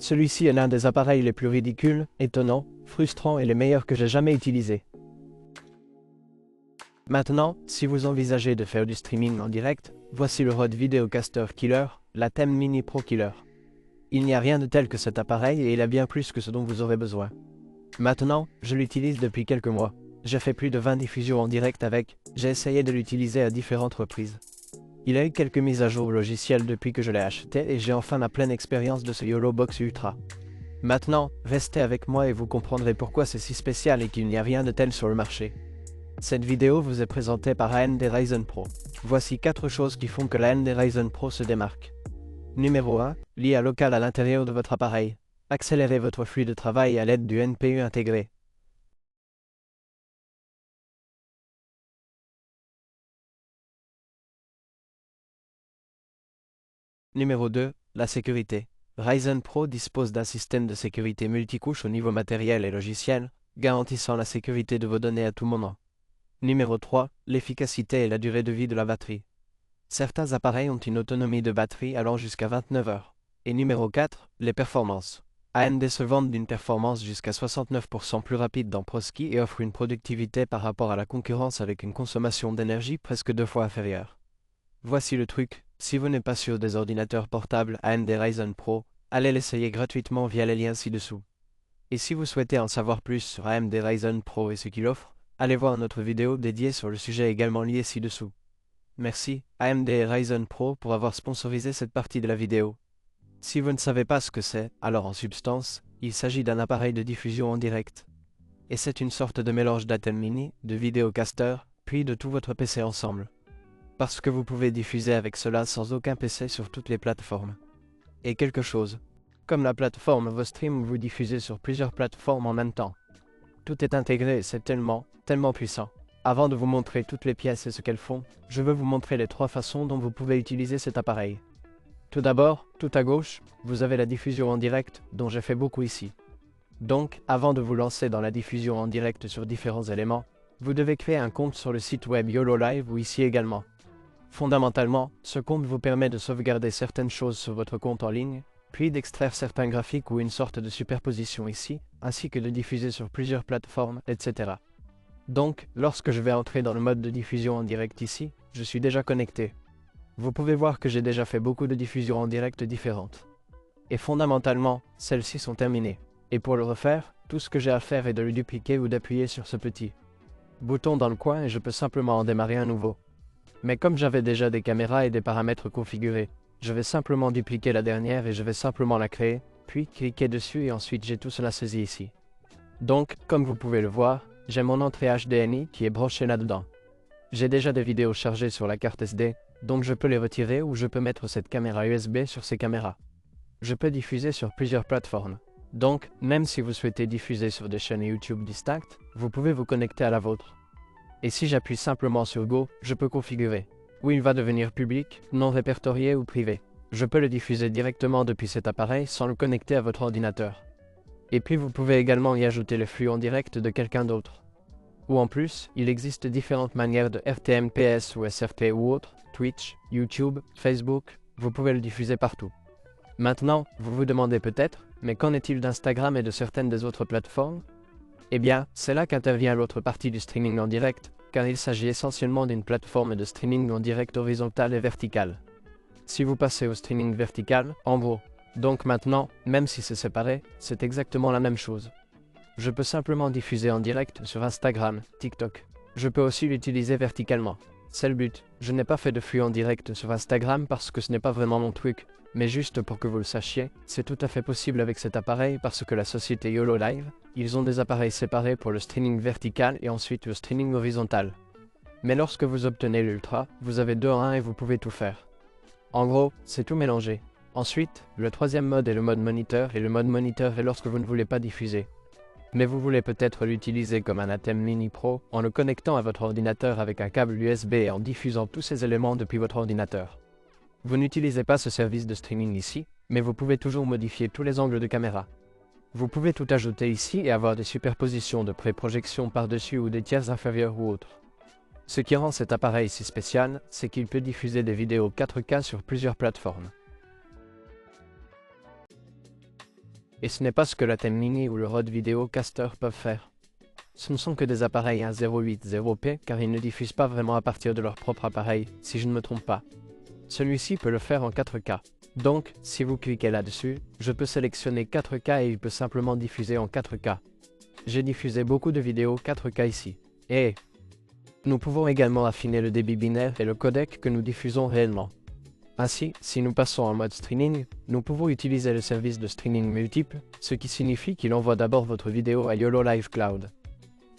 Celui-ci est l'un des appareils les plus ridicules, étonnants, frustrants et les meilleurs que j'ai jamais utilisés. Maintenant, si vous envisagez de faire du streaming en direct, voici le Rode Videocaster Killer, la ATEM Mini Pro Killer. Il n'y a rien de tel que cet appareil et il a bien plus que ce dont vous aurez besoin. Maintenant, je l'utilise depuis quelques mois. J'ai fait plus de 20 diffusions en direct avec, j'ai essayé de l'utiliser à différentes reprises. Il a eu quelques mises à jour logicielles depuis que je l'ai acheté et j'ai enfin la pleine expérience de ce YOLO Box Ultra. Maintenant, restez avec moi et vous comprendrez pourquoi c'est si spécial et qu'il n'y a rien de tel sur le marché. Cette vidéo vous est présentée par AMD Ryzen Pro. Voici 4 choses qui font que la AMD Ryzen Pro se démarque. Numéro 1. L'IA locale à l'intérieur de votre appareil. Accélérez votre flux de travail à l'aide du NPU intégré. Numéro 2. La sécurité. Ryzen Pro dispose d'un système de sécurité multicouche au niveau matériel et logiciel, garantissant la sécurité de vos données à tout moment. Numéro 3. L'efficacité et la durée de vie de la batterie. Certains appareils ont une autonomie de batterie allant jusqu'à 29 heures. Et numéro 4. Les performances. AMD se vante d'une performance jusqu'à 69% plus rapide dans ProSki et offre une productivité par rapport à la concurrence avec une consommation d'énergie presque 2 fois inférieure. Voici le truc, si vous n'êtes pas sûr des ordinateurs portables AMD Ryzen Pro, allez l'essayer gratuitement via les liens ci-dessous. Et si vous souhaitez en savoir plus sur AMD Ryzen Pro et ce qu'il offre, allez voir notre vidéo dédiée sur le sujet également lié ci-dessous. Merci, AMD et Ryzen Pro pour avoir sponsorisé cette partie de la vidéo. Si vous ne savez pas ce que c'est, alors en substance, il s'agit d'un appareil de diffusion en direct. Et c'est une sorte de mélange d'ATEM Mini, de Videocaster, puis de tout votre PC ensemble. Parce que vous pouvez diffuser avec cela sans aucun PC sur toutes les plateformes. Et quelque chose. Comme la plateforme vos streams, vous diffusez sur plusieurs plateformes en même temps. Tout est intégré et c'est tellement puissant. Avant de vous montrer toutes les pièces et ce qu'elles font, je veux vous montrer les 3 façons dont vous pouvez utiliser cet appareil. Tout d'abord, tout à gauche, vous avez la diffusion en direct, dont j'ai fait beaucoup ici. Donc, avant de vous lancer dans la diffusion en direct sur différents éléments, vous devez créer un compte sur le site web YOLO Live ou ici également. Fondamentalement, ce compte vous permet de sauvegarder certaines choses sur votre compte en ligne, puis d'extraire certains graphiques ou une sorte de superposition ici, ainsi que de diffuser sur plusieurs plateformes, etc. Donc, lorsque je vais entrer dans le mode de diffusion en direct ici, je suis déjà connecté. Vous pouvez voir que j'ai déjà fait beaucoup de diffusions en direct différentes. Et fondamentalement, celles-ci sont terminées. Et pour le refaire, tout ce que j'ai à faire est de le dupliquer ou d'appuyer sur ce petit bouton dans le coin et je peux simplement en démarrer un nouveau. Mais comme j'avais déjà des caméras et des paramètres configurés, je vais simplement dupliquer la dernière et je vais simplement la créer, puis cliquer dessus et ensuite j'ai tout cela saisi ici. Donc, comme vous pouvez le voir, j'ai mon entrée HDMI qui est branchée là-dedans. J'ai déjà des vidéos chargées sur la carte SD, donc je peux les retirer ou je peux mettre cette caméra USB sur ces caméras. Je peux diffuser sur plusieurs plateformes. Donc, même si vous souhaitez diffuser sur des chaînes YouTube distinctes, vous pouvez vous connecter à la vôtre. Et si j'appuie simplement sur Go, je peux configurer où il va devenir public, non répertorié ou privé. Je peux le diffuser directement depuis cet appareil sans le connecter à votre ordinateur. Et puis vous pouvez également y ajouter le flux en direct de quelqu'un d'autre. Ou en plus, il existe différentes manières de RTMPS ou SRT ou autres, Twitch, YouTube, Facebook, vous pouvez le diffuser partout. Maintenant, vous vous demandez peut-être, mais qu'en est-il d'Instagram et de certaines des autres plateformes? Eh bien, c'est là qu'intervient l'autre partie du streaming en direct, car il s'agit essentiellement d'une plateforme de streaming en direct horizontale et verticale. Si vous passez au streaming vertical, en gros, donc maintenant, même si c'est séparé, c'est exactement la même chose. Je peux simplement diffuser en direct sur Instagram, TikTok. Je peux aussi l'utiliser verticalement. C'est le but. Je n'ai pas fait de flux en direct sur Instagram parce que ce n'est pas vraiment mon truc. Mais juste pour que vous le sachiez, c'est tout à fait possible avec cet appareil parce que la société YOLO Live, ils ont des appareils séparés pour le streaming vertical et ensuite le streaming horizontal. Mais lorsque vous obtenez l'Ultra, vous avez 2 en 1 et vous pouvez tout faire. En gros, c'est tout mélangé. Ensuite, le 3e mode est le mode moniteur et le mode moniteur est lorsque vous ne voulez pas diffuser. Mais vous voulez peut-être l'utiliser comme un ATEM Mini Pro en le connectant à votre ordinateur avec un câble USB et en diffusant tous ces éléments depuis votre ordinateur. Vous n'utilisez pas ce service de streaming ici, mais vous pouvez toujours modifier tous les angles de caméra. Vous pouvez tout ajouter ici et avoir des superpositions de pré-projection par-dessus ou des tiers inférieurs ou autres. Ce qui rend cet appareil si spécial, c'est qu'il peut diffuser des vidéos 4K sur plusieurs plateformes. Et ce n'est pas ce que la Thème Mini ou le Rode Videocaster peuvent faire. Ce ne sont que des appareils 1080p car ils ne diffusent pas vraiment à partir de leur propre appareil, si je ne me trompe pas. Celui-ci peut le faire en 4K. Donc, si vous cliquez là-dessus, je peux sélectionner 4K et il peut simplement diffuser en 4K. J'ai diffusé beaucoup de vidéos 4K ici. Et nous pouvons également affiner le débit binaire et le codec que nous diffusons réellement. Ainsi, si nous passons en mode streaming, nous pouvons utiliser le service de streaming multiple, ce qui signifie qu'il envoie d'abord votre vidéo à YOLO Live Cloud.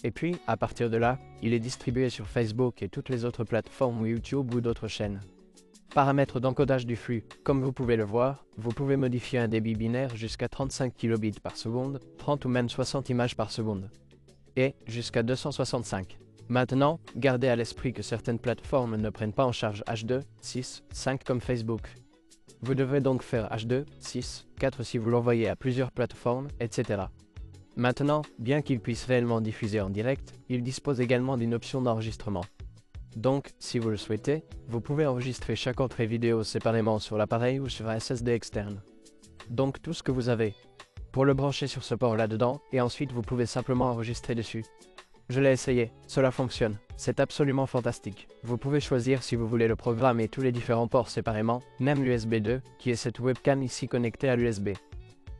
Et puis, à partir de là, il est distribué sur Facebook et toutes les autres plateformes ou YouTube ou d'autres chaînes. Paramètres d'encodage du flux. Comme vous pouvez le voir, vous pouvez modifier un débit binaire jusqu'à 35 kilobits par seconde, 30 ou même 60 images par seconde. Et jusqu'à 265. Maintenant, gardez à l'esprit que certaines plateformes ne prennent pas en charge H2, 6, 5 comme Facebook. Vous devez donc faire H2, 6, 4 si vous l'envoyez à plusieurs plateformes, etc. Maintenant, bien qu'il puisse réellement diffuser en direct, il dispose également d'une option d'enregistrement. Donc, si vous le souhaitez, vous pouvez enregistrer chaque entrée vidéo séparément sur l'appareil ou sur un SSD externe. Donc tout ce que vous avez pour le brancher sur ce port là-dedans, et ensuite vous pouvez simplement enregistrer dessus. Je l'ai essayé, cela fonctionne, c'est absolument fantastique. Vous pouvez choisir si vous voulez le programme et tous les différents ports séparément, même l'USB 2, qui est cette webcam ici connectée à l'USB.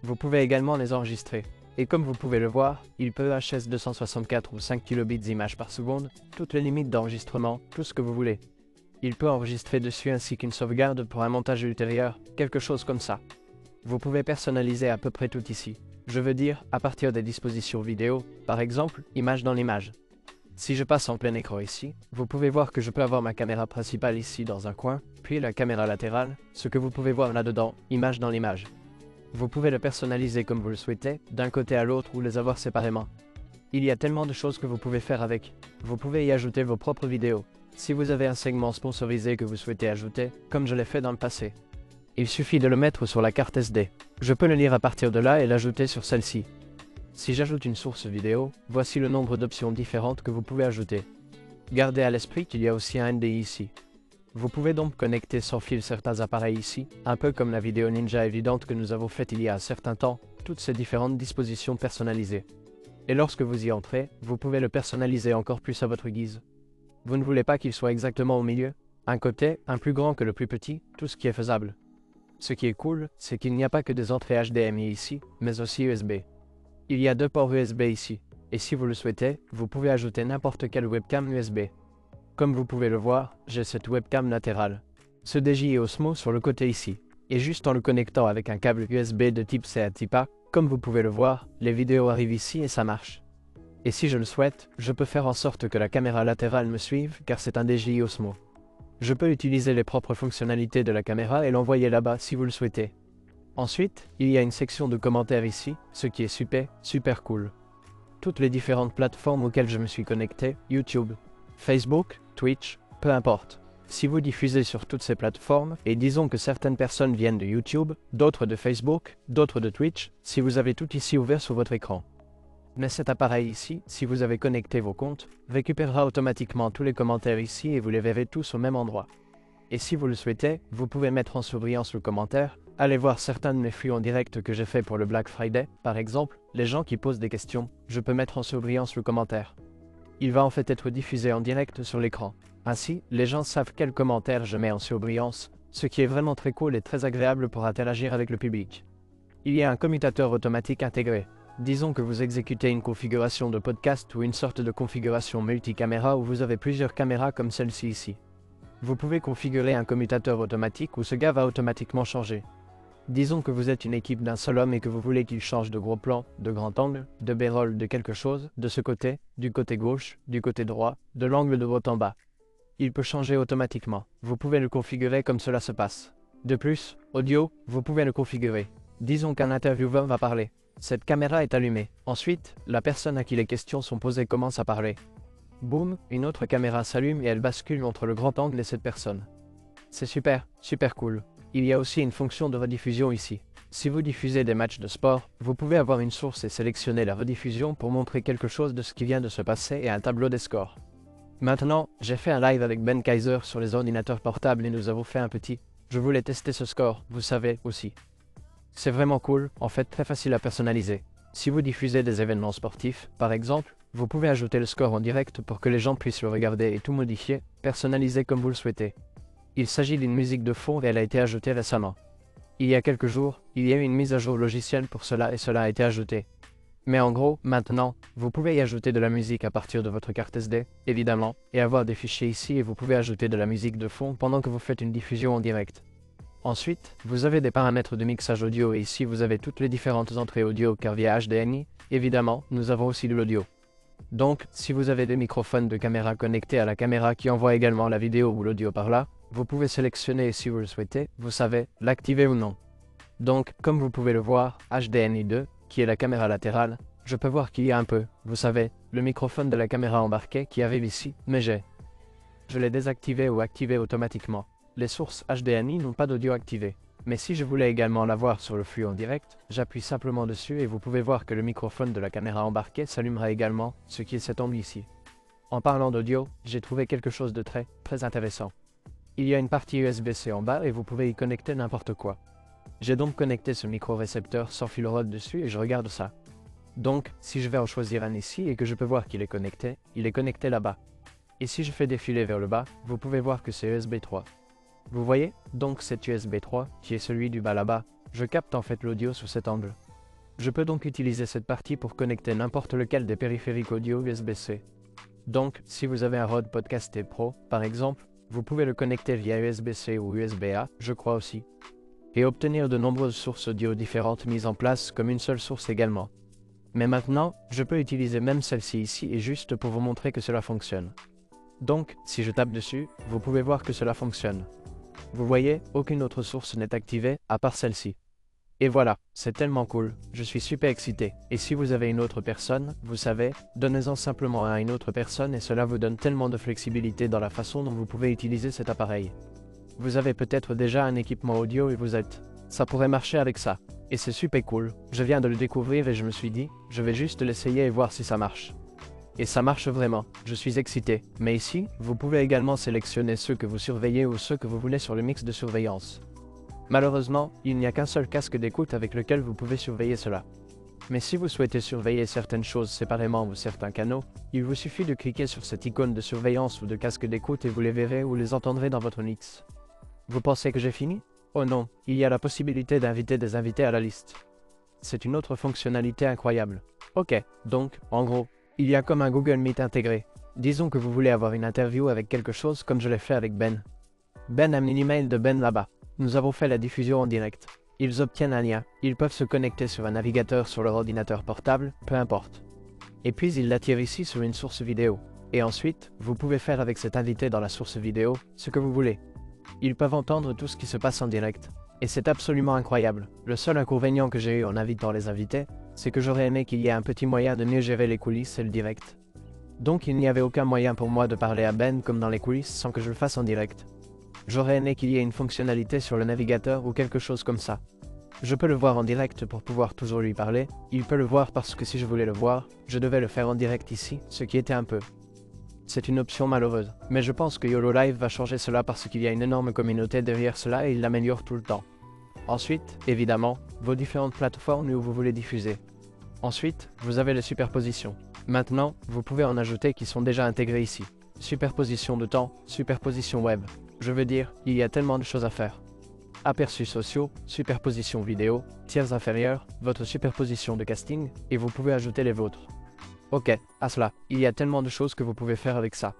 Vous pouvez également les enregistrer. Et comme vous pouvez le voir, il peut HS 264 ou 5 kilobits images par seconde, toutes les limites d'enregistrement, tout ce que vous voulez. Il peut enregistrer dessus ainsi qu'une sauvegarde pour un montage ultérieur, quelque chose comme ça. Vous pouvez personnaliser à peu près tout ici. Je veux dire, à partir des dispositions vidéo, par exemple, image dans l'image. Si je passe en plein écran ici, vous pouvez voir que je peux avoir ma caméra principale ici dans un coin, puis la caméra latérale, ce que vous pouvez voir là-dedans, image dans l'image. Vous pouvez le personnaliser comme vous le souhaitez, d'un côté à l'autre ou les avoir séparément. Il y a tellement de choses que vous pouvez faire avec. Vous pouvez y ajouter vos propres vidéos. Si vous avez un segment sponsorisé que vous souhaitez ajouter, comme je l'ai fait dans le passé, il suffit de le mettre sur la carte SD. Je peux le lire à partir de là et l'ajouter sur celle-ci. Si j'ajoute une source vidéo, voici le nombre d'options différentes que vous pouvez ajouter. Gardez à l'esprit qu'il y a aussi un NDI ici. Vous pouvez donc connecter sans fil certains appareils ici, un peu comme la vidéo Ninja évidente que nous avons faite il y a un certain temps, toutes ces différentes dispositions personnalisées. Et lorsque vous y entrez, vous pouvez le personnaliser encore plus à votre guise. Vous ne voulez pas qu'il soit exactement au milieu? Un côté, un plus grand que le plus petit, tout ce qui est faisable. Ce qui est cool, c'est qu'il n'y a pas que des entrées HDMI ici, mais aussi USB. Il y a 2 ports USB ici, et si vous le souhaitez, vous pouvez ajouter n'importe quelle webcam USB. Comme vous pouvez le voir, j'ai cette webcam latérale. Ce DJ est Osmo sur le côté ici, et juste en le connectant avec un câble USB de type C à type A, comme vous pouvez le voir, les vidéos arrivent ici et ça marche. Et si je le souhaite, je peux faire en sorte que la caméra latérale me suive car c'est un DJI Osmo. Je peux utiliser les propres fonctionnalités de la caméra et l'envoyer là-bas si vous le souhaitez. Ensuite, il y a une section de commentaires ici, ce qui est super cool. Toutes les différentes plateformes auxquelles je me suis connecté, YouTube, Facebook, Twitch, peu importe. Si vous diffusez sur toutes ces plateformes, et disons que certaines personnes viennent de YouTube, d'autres de Facebook, d'autres de Twitch, si vous avez tout ici ouvert sur votre écran. Mais cet appareil ici, si vous avez connecté vos comptes, récupérera automatiquement tous les commentaires ici et vous les verrez tous au même endroit. Et si vous le souhaitez, vous pouvez mettre en surbrillance le commentaire, allez voir certains de mes flux en direct que j'ai fait pour le Black Friday, par exemple, les gens qui posent des questions, je peux mettre en surbrillance le commentaire. Il va en fait être diffusé en direct sur l'écran. Ainsi, les gens savent quel commentaire je mets en surbrillance, ce qui est vraiment très cool et très agréable pour interagir avec le public. Il y a un commutateur automatique intégré. Disons que vous exécutez une configuration de podcast ou une sorte de configuration multicaméra où vous avez plusieurs caméras comme celle-ci ici. Vous pouvez configurer un commutateur automatique où ce gars va automatiquement changer. Disons que vous êtes une équipe d'un seul homme et que vous voulez qu'il change de gros plan, de grand angle, de B-roll de quelque chose, de ce côté, du côté gauche, du côté droit, de l'angle de haut en bas. Il peut changer automatiquement. Vous pouvez le configurer comme cela se passe. De plus, audio, vous pouvez le configurer. Disons qu'un intervieweur va parler. Cette caméra est allumée. Ensuite, la personne à qui les questions sont posées commence à parler. Boum, une autre caméra s'allume et elle bascule entre le grand angle et cette personne. C'est super cool. Il y a aussi une fonction de rediffusion ici. Si vous diffusez des matchs de sport, vous pouvez avoir une source et sélectionner la rediffusion pour montrer quelque chose de ce qui vient de se passer et un tableau des scores. Maintenant, j'ai fait un live avec Ben Kaiser sur les ordinateurs portables et nous avons fait un petit. Je voulais tester ce score, vous savez, aussi. C'est vraiment cool, en fait très facile à personnaliser. Si vous diffusez des événements sportifs, par exemple, vous pouvez ajouter le score en direct pour que les gens puissent le regarder et tout modifier, personnaliser comme vous le souhaitez. Il s'agit d'une musique de fond et elle a été ajoutée récemment. Il y a quelques jours, il y a eu une mise à jour logicielle pour cela et cela a été ajouté. Mais en gros, maintenant, vous pouvez y ajouter de la musique à partir de votre carte SD, évidemment, et avoir des fichiers ici et vous pouvez ajouter de la musique de fond pendant que vous faites une diffusion en direct. Ensuite, vous avez des paramètres de mixage audio et ici vous avez toutes les différentes entrées audio car via HDMI, évidemment, nous avons aussi de l'audio. Donc, si vous avez des microphones de caméra connectés à la caméra qui envoie également la vidéo ou l'audio par là, vous pouvez sélectionner si vous le souhaitez, vous savez, l'activer ou non. Donc, comme vous pouvez le voir, HDMI 2, qui est la caméra latérale, je peux voir qu'il y a un peu, vous savez, le microphone de la caméra embarquée qui arrive ici, mais je l'ai désactivé ou activé automatiquement. Les sources HDMI n'ont pas d'audio activé. Mais si je voulais également l'avoir sur le flux en direct, j'appuie simplement dessus et vous pouvez voir que le microphone de la caméra embarquée s'allumera également, ce qui est cet onglet ici. En parlant d'audio, j'ai trouvé quelque chose de très intéressant. Il y a une partie USB-C en bas et vous pouvez y connecter n'importe quoi. J'ai donc connecté ce micro-récepteur sans fil rod dessus et je regarde ça. Donc, si je vais en choisir un ici et que je peux voir qu'il est connecté là-bas. Et si je fais défiler vers le bas, vous pouvez voir que c'est USB 3. Vous voyez, donc cet USB 3, qui est celui du bas là-bas, je capte en fait l'audio sous cet angle. Je peux donc utiliser cette partie pour connecter n'importe lequel des périphériques audio USB-C. Donc, si vous avez un Rode Podcaster Pro, par exemple, vous pouvez le connecter via USB-C ou USB-A, je crois aussi. Et obtenir de nombreuses sources audio différentes mises en place comme une seule source également. Mais maintenant, je peux utiliser même celle-ci ici et juste pour vous montrer que cela fonctionne. Donc, si je tape dessus, vous pouvez voir que cela fonctionne. Vous voyez, aucune autre source n'est activée, à part celle-ci. Et voilà, c'est tellement cool, je suis super excité. Et si vous avez une autre personne, vous savez, donnez-en simplement à une autre personne et cela vous donne tellement de flexibilité dans la façon dont vous pouvez utiliser cet appareil. Vous avez peut-être déjà un équipement audio et vous êtes, ça pourrait marcher avec ça. Et c'est super cool, je viens de le découvrir et je me suis dit, je vais juste l'essayer et voir si ça marche. Et ça marche vraiment, je suis excité. Mais ici, vous pouvez également sélectionner ceux que vous surveillez ou ceux que vous voulez sur le mix de surveillance. Malheureusement, il n'y a qu'un seul casque d'écoute avec lequel vous pouvez surveiller cela. Mais si vous souhaitez surveiller certaines choses séparément ou certains canaux, il vous suffit de cliquer sur cette icône de surveillance ou de casque d'écoute et vous les verrez ou les entendrez dans votre mix. Vous pensez que j'ai fini? Oh non, il y a la possibilité d'inviter des invités à la liste. C'est une autre fonctionnalité incroyable. Ok, donc, en gros, il y a comme un Google Meet intégré. Disons que vous voulez avoir une interview avec quelque chose comme je l'ai fait avec Ben. Ben a mis l'email de Ben là-bas. Nous avons fait la diffusion en direct. Ils obtiennent un lien, ils peuvent se connecter sur un navigateur sur leur ordinateur portable, peu importe. Et puis ils l'attirent ici sur une source vidéo. Et ensuite, vous pouvez faire avec cet invité dans la source vidéo ce que vous voulez. Ils peuvent entendre tout ce qui se passe en direct. Et c'est absolument incroyable. Le seul inconvénient que j'ai eu en invitant les invités, c'est que j'aurais aimé qu'il y ait un petit moyen de mieux gérer les coulisses et le direct. Donc il n'y avait aucun moyen pour moi de parler à Ben comme dans les coulisses sans que je le fasse en direct. J'aurais aimé qu'il y ait une fonctionnalité sur le navigateur ou quelque chose comme ça. Je peux le voir en direct pour pouvoir toujours lui parler, il peut le voir parce que si je voulais le voir, je devais le faire en direct ici, ce qui était un peu. C'est une option malheureuse, mais je pense que YOLO Live va changer cela parce qu'il y a une énorme communauté derrière cela et il l'améliore tout le temps. Ensuite, évidemment, vos différentes plateformes où vous voulez diffuser. Ensuite, vous avez les superpositions. Maintenant, vous pouvez en ajouter qui sont déjà intégrées ici. Superposition de temps, superposition web. Je veux dire, il y a tellement de choses à faire. Aperçus sociaux, superposition vidéo, tiers inférieurs, votre superposition de casting, et vous pouvez ajouter les vôtres. Ok, à cela, il y a tellement de choses que vous pouvez faire avec ça.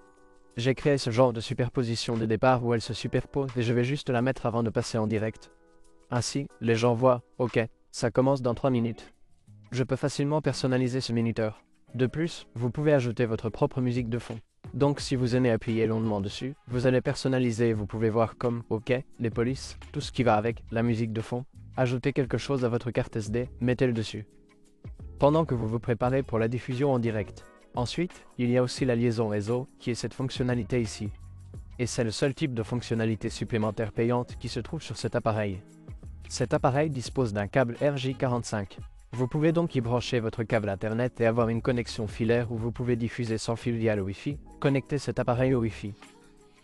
J'ai créé ce genre de superposition de départ où elle se superpose et je vais juste la mettre avant de passer en direct. Ainsi, les gens voient, ok, ça commence dans 3 minutes. Je peux facilement personnaliser ce minuteur. De plus, vous pouvez ajouter votre propre musique de fond. Donc si vous aimez appuyer longuement dessus, vous allez personnaliser et vous pouvez voir comme, ok, les polices, tout ce qui va avec, la musique de fond. Ajoutez quelque chose à votre carte SD, mettez-le dessus. Pendant que vous vous préparez pour la diffusion en direct. Ensuite, il y a aussi la liaison réseau, qui est cette fonctionnalité ici. Et c'est le seul type de fonctionnalité supplémentaire payante qui se trouve sur cet appareil. Cet appareil dispose d'un câble RJ45. Vous pouvez donc y brancher votre câble internet et avoir une connexion filaire où vous pouvez diffuser sans fil via le Wi-Fi, connecter cet appareil au Wi-Fi.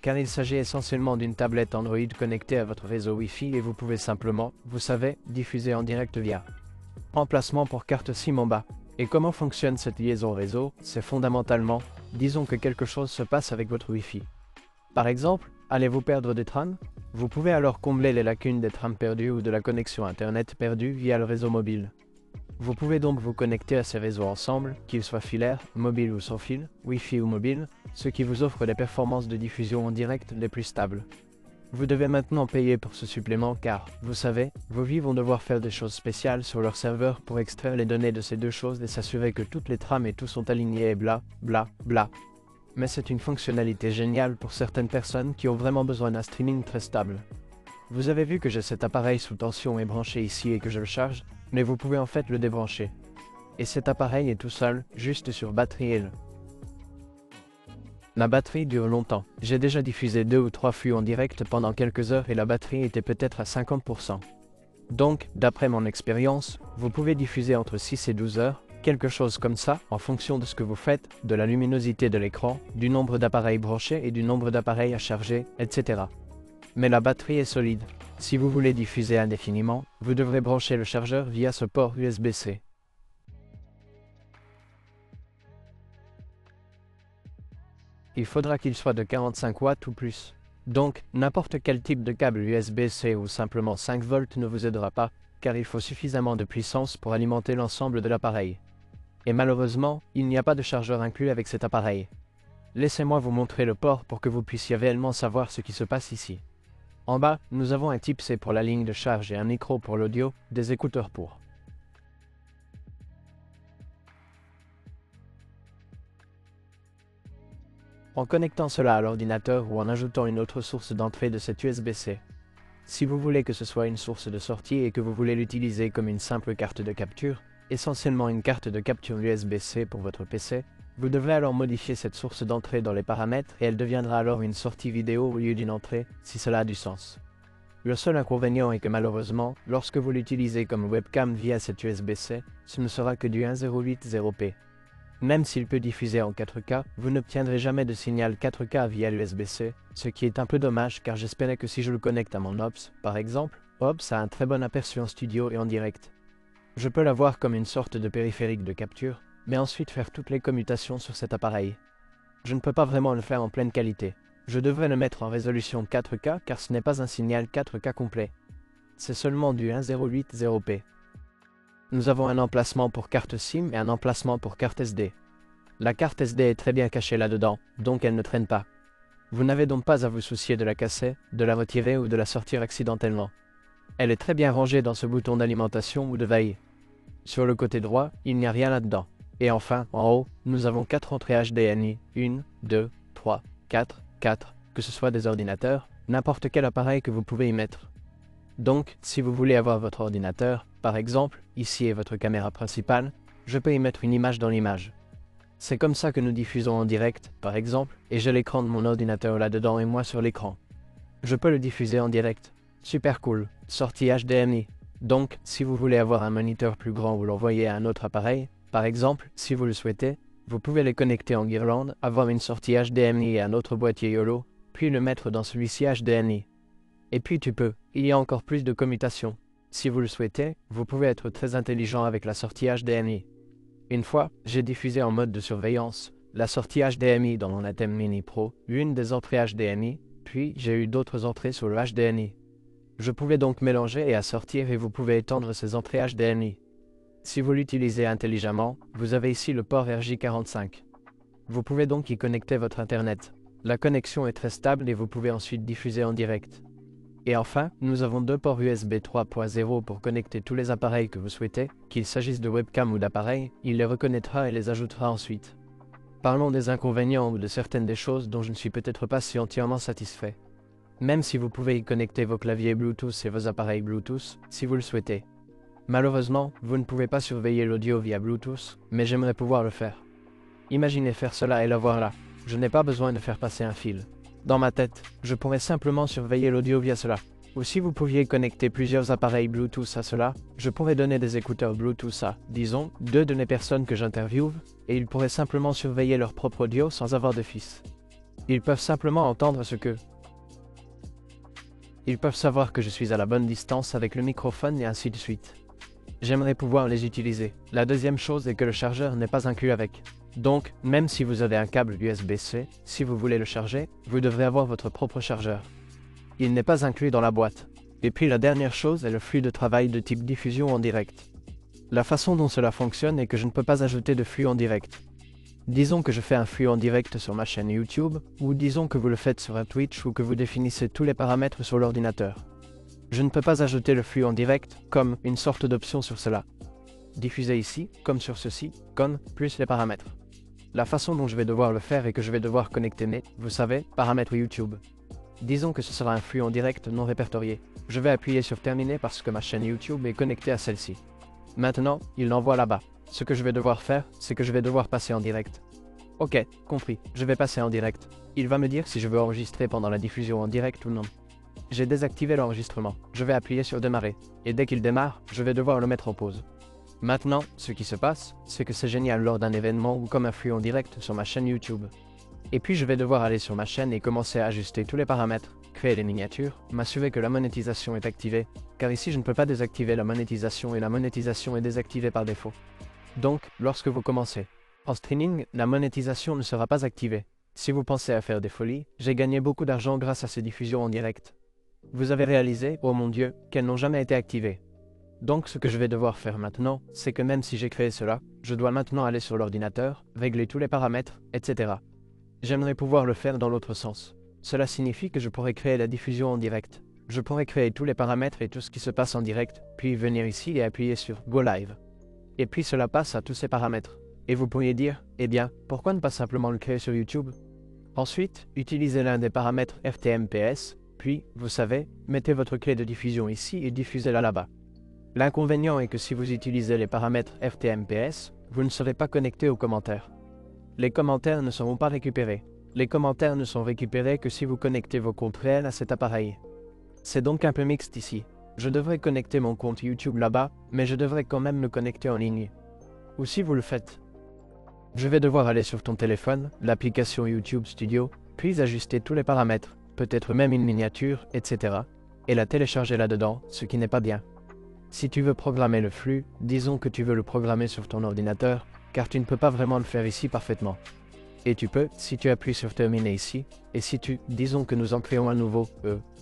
car il s'agit essentiellement d'une tablette Android connectée à votre réseau Wi-Fi et vous pouvez simplement, vous savez, diffuser en direct via. Emplacement pour carte SIM en bas. Et comment fonctionne cette liaison réseau? C'est fondamentalement, disons que quelque chose se passe avec votre Wi-Fi. Par exemple, allez-vous perdre des trames? Vous pouvez alors combler les lacunes des trames perdues ou de la connexion Internet perdue via le réseau mobile. Vous pouvez donc vous connecter à ces réseaux ensemble, qu'ils soient filaires, mobiles ou sans fil, Wi-Fi ou mobile, ce qui vous offre les performances de diffusion en direct les plus stables. Vous devez maintenant payer pour ce supplément car, vous savez, vos Wi vont devoir faire des choses spéciales sur leur serveur pour extraire les données de ces deux choses et s'assurer que toutes les trames et tout sont alignés et bla, bla, bla. Mais c'est une fonctionnalité géniale pour certaines personnes qui ont vraiment besoin d'un streaming très stable. Vous avez vu que j'ai cet appareil sous tension et branché ici et que je le charge, mais vous pouvez en fait le débrancher. Et cet appareil est tout seul, juste sur batterie et La batterie dure longtemps. J'ai déjà diffusé 2 ou 3 flux en direct pendant quelques heures et la batterie était peut-être à 50%. Donc, d'après mon expérience, vous pouvez diffuser entre 6 et 12 heures, quelque chose comme ça, en fonction de ce que vous faites, de la luminosité de l'écran, du nombre d'appareils branchés et du nombre d'appareils à charger, etc. Mais la batterie est solide. Si vous voulez diffuser indéfiniment, vous devrez brancher le chargeur via ce port USB-C. Il faudra qu'il soit de 45 watts ou plus. Donc, n'importe quel type de câble USB-C ou simplement 5 volts ne vous aidera pas, car il faut suffisamment de puissance pour alimenter l'ensemble de l'appareil. Et malheureusement, il n'y a pas de chargeur inclus avec cet appareil. Laissez-moi vous montrer le port pour que vous puissiez réellement savoir ce qui se passe ici. En bas, nous avons un type C pour la ligne de charge et un micro pour l'audio, des écouteurs pour. En connectant cela à l'ordinateur ou en ajoutant une autre source d'entrée de cette USB-C. Si vous voulez que ce soit une source de sortie et que vous voulez l'utiliser comme une simple carte de capture, essentiellement une carte de capture USB-C pour votre PC, vous devrez alors modifier cette source d'entrée dans les paramètres et elle deviendra alors une sortie vidéo au lieu d'une entrée, si cela a du sens. Le seul inconvénient est que malheureusement, lorsque vous l'utilisez comme webcam via cette USB-C, ce ne sera que du 1080p. Même s'il peut diffuser en 4K, vous n'obtiendrez jamais de signal 4K via l'USB-C, ce qui est un peu dommage car j'espérais que si je le connecte à mon OBS, par exemple, OBS a un très bon aperçu en studio et en direct. Je peux l'avoir comme une sorte de périphérique de capture, mais ensuite faire toutes les commutations sur cet appareil. Je ne peux pas vraiment le faire en pleine qualité. Je devrais le mettre en résolution 4K car ce n'est pas un signal 4K complet. C'est seulement du 1080p. Nous avons un emplacement pour carte SIM et un emplacement pour carte SD. La carte SD est très bien cachée là-dedans, donc elle ne traîne pas. Vous n'avez donc pas à vous soucier de la casser, de la retirer ou de la sortir accidentellement. Elle est très bien rangée dans ce bouton d'alimentation ou de veille. Sur le côté droit, il n'y a rien là-dedans. Et enfin, en haut, nous avons 4 entrées HDMI, 1, 2, 3, 4, que ce soit des ordinateurs, n'importe quel appareil que vous pouvez y mettre. Donc, si vous voulez avoir votre ordinateur, par exemple, ici est votre caméra principale, je peux y mettre une image dans l'image. C'est comme ça que nous diffusons en direct, par exemple, et j'ai l'écran de mon ordinateur là-dedans et moi sur l'écran. Je peux le diffuser en direct. Super cool. Sortie HDMI. Donc, si vous voulez avoir un moniteur plus grand ou l'envoyer à un autre appareil, par exemple, si vous le souhaitez, vous pouvez les connecter en guirlande, avoir une sortie HDMI et un autre boîtier YOLO, puis le mettre dans celui-ci HDMI. Et puis il y a encore plus de commutations. Si vous le souhaitez, vous pouvez être très intelligent avec la sortie HDMI. Une fois, j'ai diffusé en mode de surveillance la sortie HDMI dans mon Atem Mini Pro, une des entrées HDMI, puis j'ai eu d'autres entrées sur le HDMI. Je pouvais donc mélanger et assortir et vous pouvez étendre ces entrées HDMI. Si vous l'utilisez intelligemment, vous avez ici le port RJ45. Vous pouvez donc y connecter votre Internet. La connexion est très stable et vous pouvez ensuite diffuser en direct. Et enfin, nous avons 2 ports USB 3.0 pour connecter tous les appareils que vous souhaitez, qu'il s'agisse de webcam ou d'appareils, il les reconnaîtra et les ajoutera ensuite. Parlons des inconvénients ou de certaines des choses dont je ne suis peut-être pas si entièrement satisfait. Même si vous pouvez y connecter vos claviers Bluetooth et vos appareils Bluetooth, si vous le souhaitez. Malheureusement, vous ne pouvez pas surveiller l'audio via Bluetooth, mais j'aimerais pouvoir le faire. Imaginez faire cela et l'avoir là. Je n'ai pas besoin de faire passer un fil. Dans ma tête, je pourrais simplement surveiller l'audio via cela. Ou si vous pouviez connecter plusieurs appareils Bluetooth à cela, je pourrais donner des écouteurs Bluetooth à, disons, 2 de mes personnes que j'interviewe, et ils pourraient simplement surveiller leur propre audio sans avoir de fils. Ils peuvent simplement entendre ce que... Ils peuvent savoir que je suis à la bonne distance avec le microphone et ainsi de suite. J'aimerais pouvoir les utiliser. La deuxième chose est que le chargeur n'est pas inclus avec. Donc, même si vous avez un câble USB-C, si vous voulez le charger, vous devrez avoir votre propre chargeur. Il n'est pas inclus dans la boîte. Et puis la dernière chose est le flux de travail de type diffusion en direct. La façon dont cela fonctionne est que je ne peux pas ajouter de flux en direct. Disons que je fais un flux en direct sur ma chaîne YouTube, ou disons que vous le faites sur un Twitch ou que vous définissez tous les paramètres sur l'ordinateur. Je ne peux pas ajouter le flux en direct comme une sorte d'option sur cela. Diffuser ici, comme sur ceci, comme plus les paramètres. La façon dont je vais devoir le faire est que je vais devoir connecter mes, vous savez, paramètres YouTube. Disons que ce sera un flux en direct non répertorié. Je vais appuyer sur terminer parce que ma chaîne YouTube est connectée à celle-ci. Maintenant, il l'envoie là-bas. Ce que je vais devoir faire, c'est que je vais devoir passer en direct. Ok, compris, je vais passer en direct. Il va me dire si je veux enregistrer pendant la diffusion en direct ou non. J'ai désactivé l'enregistrement. Je vais appuyer sur démarrer. Et dès qu'il démarre, je vais devoir le mettre en pause. Maintenant, ce qui se passe, c'est que c'est génial lors d'un événement ou comme un flux en direct sur ma chaîne YouTube. Et puis je vais devoir aller sur ma chaîne et commencer à ajuster tous les paramètres, créer les miniatures, m'assurer que la monétisation est activée, car ici je ne peux pas désactiver la monétisation et la monétisation est désactivée par défaut. Donc, lorsque vous commencez en streaming, la monétisation ne sera pas activée. Si vous pensez à faire des folies, j'ai gagné beaucoup d'argent grâce à ces diffusions en direct. Vous avez réalisé, oh mon Dieu, qu'elles n'ont jamais été activées. Donc ce que je vais devoir faire maintenant, c'est que même si j'ai créé cela, je dois maintenant aller sur l'ordinateur, régler tous les paramètres, etc. J'aimerais pouvoir le faire dans l'autre sens. Cela signifie que je pourrais créer la diffusion en direct. Je pourrais créer tous les paramètres et tout ce qui se passe en direct, puis venir ici et appuyer sur Go Live. Et puis cela passe à tous ces paramètres. Et vous pourriez dire, eh bien, pourquoi ne pas simplement le créer sur YouTube? Ensuite, utilisez l'un des paramètres FTMPS, puis, vous savez, mettez votre clé de diffusion ici et diffusez-la là-bas. L'inconvénient est que si vous utilisez les paramètres FTMPS, vous ne serez pas connecté aux commentaires. Les commentaires ne seront pas récupérés. Les commentaires ne sont récupérés que si vous connectez vos comptes réels à cet appareil. C'est donc un peu mixte ici. Je devrais connecter mon compte YouTube là-bas, mais je devrais quand même me connecter en ligne. Ou si vous le faites, je vais devoir aller sur ton téléphone, l'application YouTube Studio, puis ajuster tous les paramètres, peut-être même une miniature, etc. et la télécharger là-dedans, ce qui n'est pas bien. Si tu veux programmer le flux, disons que tu veux le programmer sur ton ordinateur, car tu ne peux pas vraiment le faire ici parfaitement. Et tu peux, si tu appuies sur terminer ici, et si tu, disons que nous en créons un nouveau,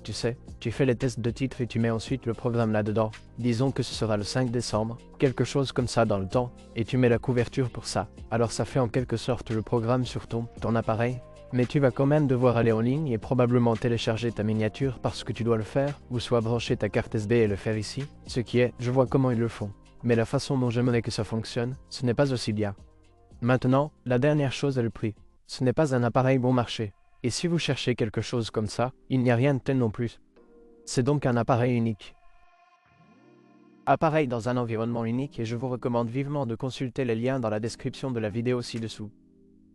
tu sais, tu fais les tests de titre et tu mets ensuite le programme là-dedans, disons que ce sera le 5 décembre, quelque chose comme ça dans le temps, et tu mets la couverture pour ça, alors ça fait en quelque sorte le programme sur ton appareil, mais tu vas quand même devoir aller en ligne et probablement télécharger ta miniature parce que tu dois le faire, ou soit brancher ta carte SD et le faire ici, ce qui est, je vois comment ils le font, mais la façon dont j'aimerais que ça fonctionne, ce n'est pas aussi bien. Maintenant, la dernière chose est le prix. Ce n'est pas un appareil bon marché. Et si vous cherchez quelque chose comme ça, il n'y a rien de tel non plus. C'est donc un appareil unique. Appareil dans un environnement unique et je vous recommande vivement de consulter les liens dans la description de la vidéo ci-dessous.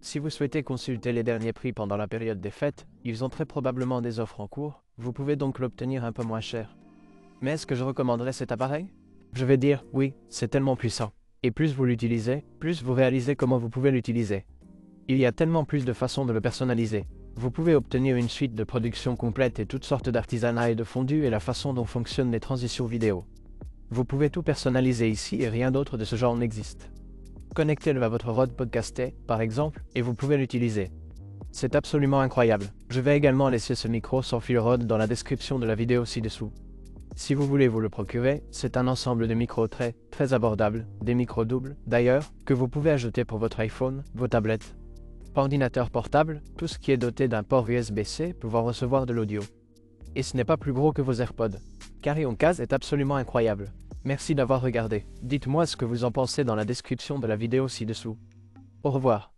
Si vous souhaitez consulter les derniers prix pendant la période des fêtes, ils ont très probablement des offres en cours, vous pouvez donc l'obtenir un peu moins cher. Mais est-ce que je recommanderais cet appareil? Je vais dire, oui, c'est tellement puissant. Et plus vous l'utilisez, plus vous réalisez comment vous pouvez l'utiliser. Il y a tellement plus de façons de le personnaliser. Vous pouvez obtenir une suite de production complète et toutes sortes d'artisanat et de fondu et la façon dont fonctionnent les transitions vidéo. Vous pouvez tout personnaliser ici et rien d'autre de ce genre n'existe. Connectez-le à votre Rode Podcaster, par exemple, et vous pouvez l'utiliser. C'est absolument incroyable. Je vais également laisser ce micro sans fil Rode dans la description de la vidéo ci-dessous. Si vous voulez vous le procurer, c'est un ensemble de micros très abordables, des micros doubles, d'ailleurs, que vous pouvez ajouter pour votre iPhone, vos tablettes. Ordinateur portable, tout ce qui est doté d'un port USB-C pouvant recevoir de l'audio. Et ce n'est pas plus gros que vos AirPods. Carry-on case est absolument incroyable. Merci d'avoir regardé. Dites-moi ce que vous en pensez dans la description de la vidéo ci-dessous. Au revoir.